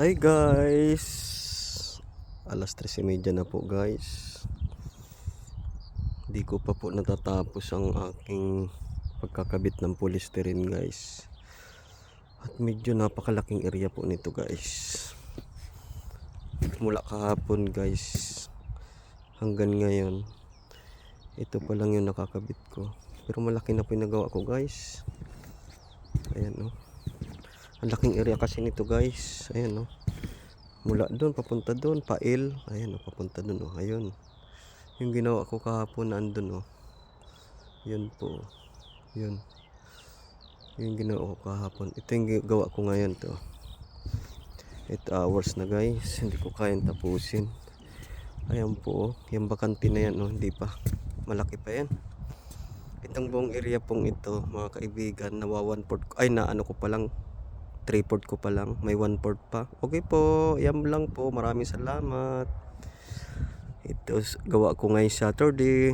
Hi guys, alas 3:30 na po guys. Hindi ko pa po natatapos ang aking pagkakabit ng polystyrene guys. At medyo napakalaking area po nito guys. Mula kahapon guys hanggang ngayon, ito pa lang yung nakakabit ko. Pero malaki na po yung nagawa ko guys. Ayan o. Ang laking area kasi nito guys. Ayan o. Mula doon papunta doon, pail. Ayan o, papunta doon o. Ayun. Yung ginawa ko kahapon na andun o. Yun po. Yun. Yung ginawa ko kahapon. Ito yung gawa ko ngayon to. 8 hours na guys. Hindi ko kayang tapusin. Ayan po. Yung bakante na yan o. Hindi pa. Malaki pa yan. Itong buong area pong ito mga kaibigan, nawa 1/4 ay na ano ko pa lang, 3/4 ko pa lang, may 1/4 pa. Okay po, yan lang po, maraming salamat. Ito gawa ko ngayong Saturday.